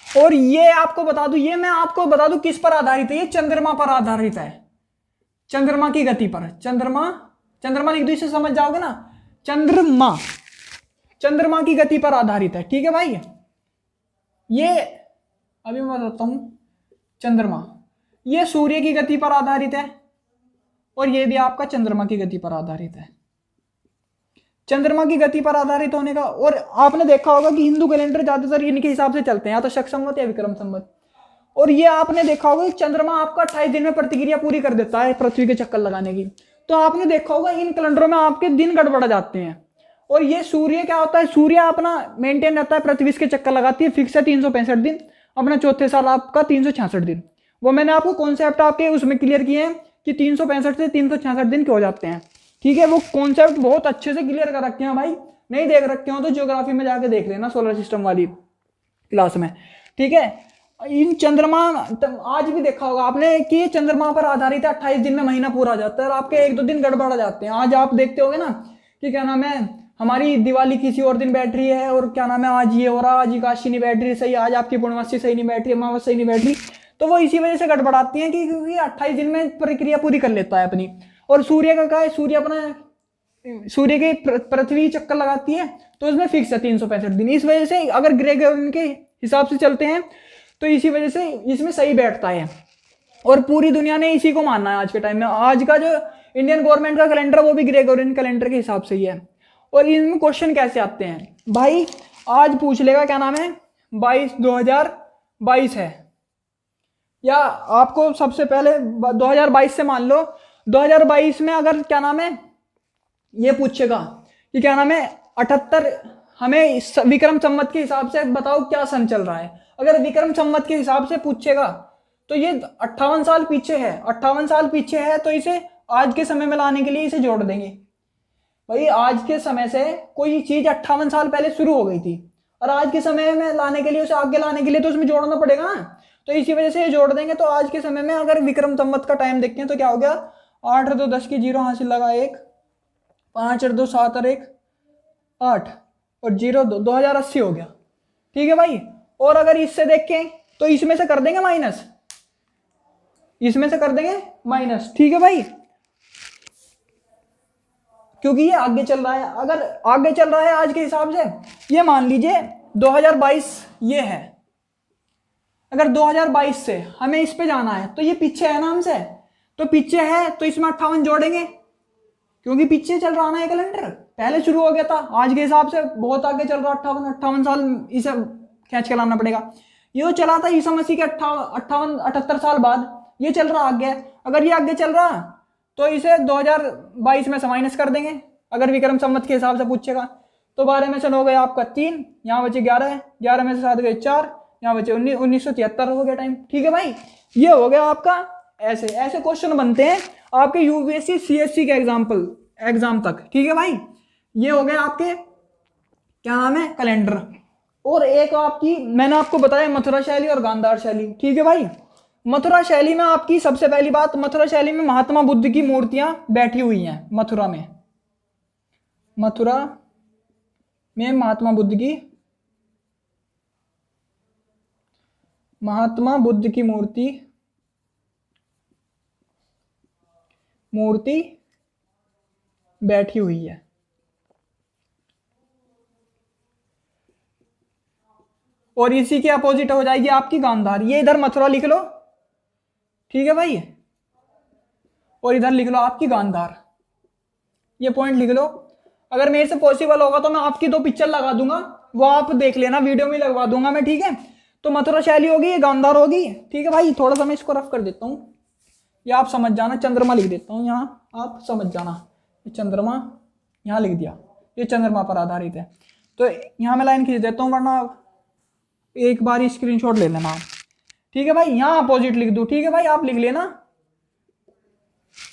और ये आपको बता दूं, ये मैं आपको बता दूं किस पर आधारित है, ये चंद्रमा पर आधारित है। चंद्रमा की गति पर। चंद्रमा लिख दो, इसे समझ जाओगे ना। चंद्रमा की गति पर आधारित है। ठीक है भाई, ये अभी मैं बताता हूं। चंद्रमा, ये सूर्य की गति पर आधारित है, और ये भी आपका चंद्रमा की गति पर आधारित है। चंद्रमा की गति पर आधारित होने का, और आपने देखा होगा कि हिंदू कैलेंडर ज्यादातर इनके हिसाब से चलते हैं, या तो शक संवत या विक्रम संवत। और ये आपने देखा होगा कि चंद्रमा आपका 28 दिन में प्रतिक्रिया पूरी कर देता है पृथ्वी के चक्कर लगाने की। तो आपने देखा होगा इन कैलेंडरों में आपके दिन गड़बड़ा जाते हैं। और ये सूर्य क्या होता है, सूर्य अपना मेंटेन रहता है, पृथ्वी के चक्कर लगाती है, फिक्स है 365 दिन, अपना चौथे साल आपका 366 दिन। वो मैंने आपको कॉन्सेप्ट आपके उसमें क्लियर किए हैं कि 365 से 366 दिन के हो जाते हैं। ठीक है, वो कॉन्सेप्ट बहुत अच्छे से क्लियर कर रखे हैं भाई। नहीं देख रखे हो तो ज्योग्राफी में जाके देख लेना, सोलर सिस्टम वाली क्लास में। ठीक है, इन चंद्रमा आज भी देखा होगा आपने कि ये चंद्रमा पर आधारित है। 28 दिन में महीना पूरा हो जाता है, और आपके 1-2 दिन गड़बड़ा जाते हैं। आज आप देखते होगे ना कि क्या नाम है, हमारी दिवाली किसी और दिन बैठ रही है, और क्या नाम है, आज ये हो रहा, आज एकादशी नहीं बैठ रही सही, आज आपकी पूर्णमासी सही नहीं बैठ रही, अमावस्या सही नहीं बैठ रही। तो वो इसी वजह से गड़बड़ाती है कि क्योंकि 28 दिन में प्रक्रिया पूरी कर लेता है अपनी। और सूर्य का क्या है, सूर्य की पृथ्वी चक्कर लगाती है, तो इसमें फिक्स है 365 दिन। इस वजह से अगर ग्रेगोरियन के हिसाब से चलते हैं तो इसी वजह से इसमें सही बैठता है। और पूरी दुनिया ने इसी को मानना है आज के टाइम में। आज का जो इंडियन गवर्नमेंट का कैलेंडर वो भी ग्रेगोरियन कैलेंडर के हिसाब से ही है। और इनमें क्वेश्चन कैसे आते हैं भाई, आज पूछ लेगा क्या नाम है 2022 है, या आपको सबसे पहले 2022 से मान लो 2022 में अगर क्या नाम है ये पूछेगा कि क्या नाम है 78, हमें विक्रम संवत के हिसाब से बताओ क्या सन चल रहा है। अगर विक्रम संवत के हिसाब से पूछेगा तो ये 58 साल पीछे है। 58 साल पीछे है तो इसे आज के समय में लाने के लिए इसे जोड़ देंगे। भाई आज के समय से कोई चीज 58 साल पहले शुरू हो गई थी, और आज के समय में लाने के लिए, उसे आगे लाने के लिए तो उसमें जोड़ना पड़ेगा ना। तो इसी वजह से ये जोड़ देंगे। तो आज के समय में अगर विक्रम संवत का टाइम देखते हैं तो क्या हो गया, 8 और 2 10 की 0 हासिल लगा 1, 5 और 2 7 और 1 8 और 0 2, 2080 हो गया। ठीक है भाई, और अगर इससे देखें तो इसमें से कर देंगे माइनस, इसमें से कर देंगे माइनस। ठीक है भाई, क्योंकि ये आगे चल रहा है। अगर आगे चल रहा है आज के हिसाब से, ये मान लीजिए 2022 ये है, अगर 2022 से हमें इस पे जाना है तो ये पीछे है ना हमसे, तो पीछे है तो इसमें 58 जोड़ेंगे, क्योंकि पीछे चल रहा ना ये कैलेंडर, पहले शुरू हो गया था, आज के हिसाब से बहुत आगे चल रहा, 58 साल इसे खींच के लाना पड़ेगा। ये चला था ईसा मसीह के 78 साल बाद, ये चल रहा आगे। अगर ये आगे चल रहा तो इसे 2022 में से माइनस कर देंगे अगर विक्रम संवत के हिसाब से पूछेगा। तो 12 में से 9 गए आपका 3, यहाँ बचे 11, 11 में से 7 गए 4, यहाँ बचे 1973 हो गया टाइम। ठीक है भाई, ये हो गया आपका। ऐसे ऐसे क्वेश्चन बनते हैं आपके यूपीएससी सीएससी के एग्जाम तक। ठीक है भाई, ये हो गए आपके क्या नाम है कैलेंडर। और एक आपकी मैंने आपको बताया मथुरा शैली और गांधार शैली। ठीक है भाई, मथुरा शैली में आपकी सबसे पहली बात, मथुरा शैली में महात्मा बुद्ध की मूर्तियां बैठी हुई हैं मथुरा में। मथुरा में महात्मा बुद्ध की मूर्ति बैठी हुई है। और इसी के अपोजिट हो जाएगी आपकी गांधार। ये इधर मथुरा लिख लो, ठीक है भाई, और इधर लिख लो आपकी गांधार। ये पॉइंट लिख लो। अगर मेरे से पॉसिबल होगा तो मैं आपकी 2 पिक्चर लगा दूंगा, वो आप देख लेना, वीडियो में लगवा दूंगा मैं, ठीक है। तो मथुरा शैली होगी, ये गांधार होगी, ठीक है भाई। थोड़ा सा मैं इसको रफ कर देता हूँ, ये आप समझ जाना। चंद्रमा लिख देता हूँ यहाँ, आप समझ जाना। ये चंद्रमा यहाँ लिख दिया, ये चंद्रमा पर आधारित है। तो यहाँ मैं लाइन खींच देता हूँ, वरना एक बार ही स्क्रीनशॉट ले लेना आप, ठीक है भाई। यहाँ अपोजिट लिख दूँ, ठीक है भाई, आप लिख लेना।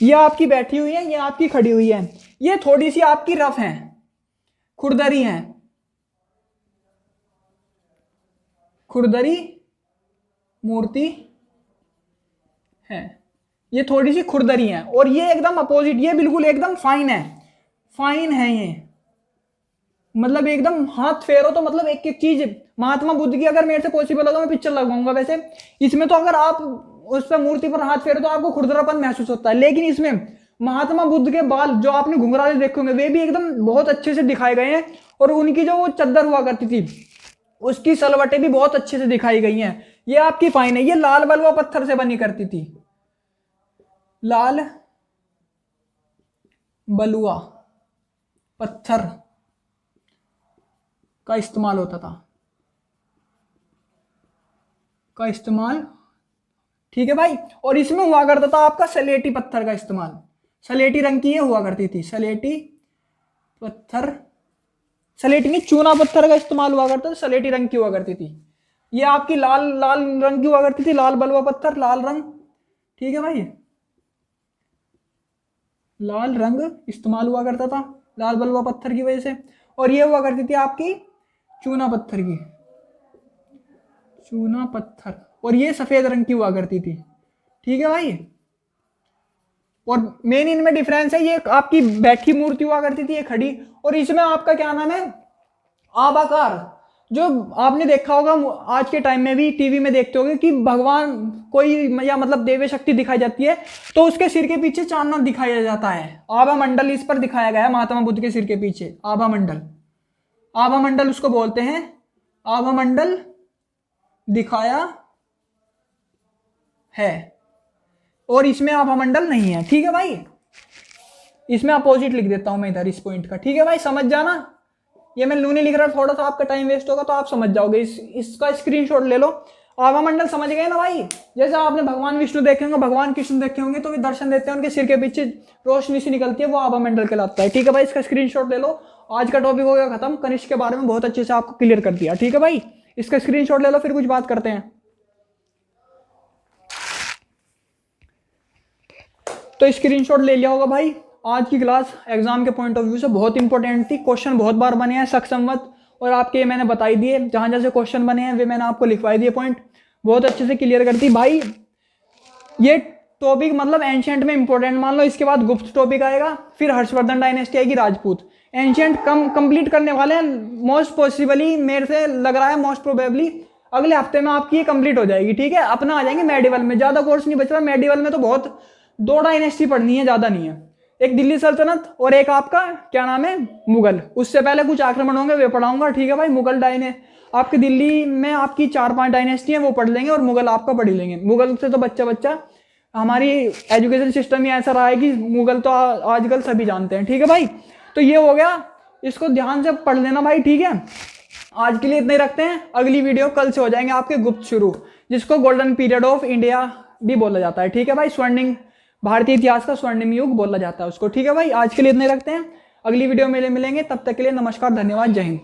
ये आपकी बैठी हुई है, ये आपकी खड़ी हुई है। ये थोड़ी सी आपकी रफ है, खुरदरी है, खुरदरी मूर्ति है। ये थोड़ी सी खुरदरी है, और ये एकदम अपोजिट, ये बिल्कुल एकदम फाइन है, फाइन है ये। मतलब एकदम हाथ फेरो तो मतलब एक एक चीज। महात्मा बुद्ध की अगर मेरे से पॉसिबल होगा मैं पिक्चर लगवाऊंगा। वैसे इसमें तो अगर आप उस पर मूर्ति पर हाथ फेरो तो आपको खुरदरापन महसूस होता है, लेकिन इसमें महात्मा बुद्ध के बाल जो आपने घुंघराले देखे होंगे वे भी एकदम बहुत अच्छे से दिखाए गए हैं। और उनकी जो वो चद्दर हुआ करती थी उसकी सलवटें भी बहुत अच्छे से दिखाई गई हैं। ये आपकी फाइन है। ये लाल बलुआ पत्थर से बनी करती थी, लाल बलुआ पत्थर का इस्तेमाल होता था, का इस्तेमाल, ठीक है भाई। और इसमें हुआ करता था आपका सलेटी पत्थर का इस्तेमाल, सलेटी रंग की ये हुआ करती थी, सलेटी पत्थर, सलेटी नहीं चूना पत्थर का इस्तेमाल हुआ करता था, सलेटी रंग की हुआ करती थी। ये आपकी लाल लाल रंग की हुआ करती थी, लाल बलुआ पत्थर, लाल रंग, ठीक है भाई, लाल रंग इस्तेमाल हुआ करता था लाल बलुआ पत्थर की वजह से। और ये हुआ करती थी आपकी चूना पत्थर की, चूना पत्थर, और ये सफेद रंग की हुआ करती थी, ठीक है भाई। और मेन इनमें डिफरेंस है, ये आपकी बैठी मूर्ति हुआ करती थी, ये खड़ी। और इसमें आपका क्या नाम है, आभाकार, जो आपने देखा होगा आज के टाइम में भी टीवी में देखते होगे कि भगवान कोई या मतलब देवी शक्ति दिखाई जाती है तो उसके सिर के पीछे चांदना दिखाया जाता है। आभा मंडल इस पर दिखाया गया है, महात्मा बुद्ध के सिर के पीछे आभा मंडल, आभा मंडल उसको बोलते हैं, आभा मंडल दिखाया है। और इसमें आभा मंडल नहीं है, ठीक है भाई। इसमें अपोजिट लिख देता हूं मैं इधर इस पॉइंट का, ठीक है भाई, समझ जाना। ये मैं लूनी लिख रहा हूं, थोड़ा सा आपका टाइम वेस्ट होगा तो आप समझ जाओगे। इसका स्क्रीनशॉट ले लो। आभा मंडल समझ गए ना भाई। जैसे आपने भगवान विष्णु देखे होंगे, भगवान कृष्ण देखे होंगे तो वे दर्शन देते हैं, उनके सिर के पीछे रोशनी सी निकलती है, वो आभा मंडल कहलाता है, ठीक है भाई। इसका स्क्रीनशॉट ले लो। आज का टॉपिक हो गया खत्म, कनिष्क के बारे में बहुत अच्छे से आपको क्लियर कर दिया, ठीक है भाई। इसका स्क्रीनशॉट ले लो, फिर कुछ बात करते हैं। तो स्क्रीनशॉट ले लिया होगा भाई। आज की क्लास एग्जाम के पॉइंट ऑफ व्यू से बहुत इंपॉर्टेंट थी। क्वेश्चन बहुत बार बने हैं सक्षमवत, और आपके ये मैंने बताई दिए, जहां जैसे क्वेश्चन बने हैं वे मैंने आपको लिखवाई दिए, पॉइंट बहुत अच्छे से क्लियर करती भाई। ये टॉपिक मतलब एंशिएंट में इंपॉर्टेंट मान लो। इसके बाद गुप्त टॉपिक आएगा, फिर हर्षवर्धन डायनेस्टी आएगी, राजपूत। एंशिएंट कंप्लीट करने वाले हैं मोस्ट पॉसिबली, मेरे से लग रहा है मोस्ट प्रोबेबली अगले हफ्ते में आपकी ये कंप्लीट हो जाएगी, ठीक है। अपना आ जाएंगे मेडिवल में, ज्यादा कोर्स नहीं बच रहा मेडिवल में, तो बहुत 2 डायनेस्टी पढ़नी है, ज्यादा नहीं है। एक दिल्ली सल्तनत और एक आपका क्या नाम है मुगल। उससे पहले कुछ आक्रमण होंगे वे पढ़ाऊंगा, ठीक है भाई। मुगल आपकी दिल्ली में आपकी 4-5 डायनेस्टी है वो पढ़ लेंगे, और मुगल आपका पढ़ लेंगे। मुगल से तो बच्चा हमारी एजुकेशन सिस्टम ही ऐसा रहा है कि मुगल तो आजकल सभी जानते हैं, ठीक है भाई। तो ये हो गया, इसको ध्यान से पढ़ लेना भाई, ठीक है। आज के लिए इतने रखते हैं। अगली वीडियो कल से हो जाएंगे आपके गुप्त शुरू, जिसको गोल्डन पीरियड ऑफ इंडिया भी बोला जाता है, ठीक है भाई। स्वर्णिम भारतीय इतिहास का स्वर्णिम युग बोला जाता है उसको, ठीक है भाई। आज के लिए इतने रखते हैं, अगली वीडियो में मिलेंगे, तब तक के लिए नमस्कार, धन्यवाद, जय हिंद।